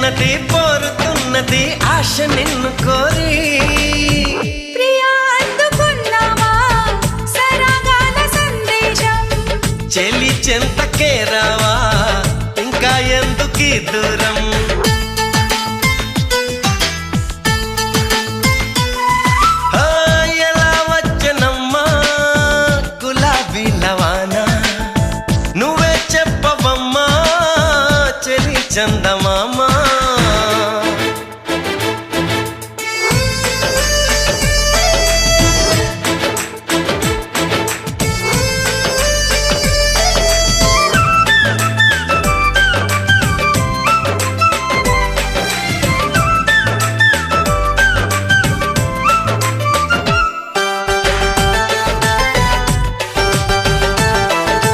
ఉన్నది కోరుతున్నది ఆశ నిన్ను కోరి ప్రియా అందుకున్నావా సరాగాల సందేశం చెలి చెంతకే రావా ఇంకా ఎందుకీ దూరం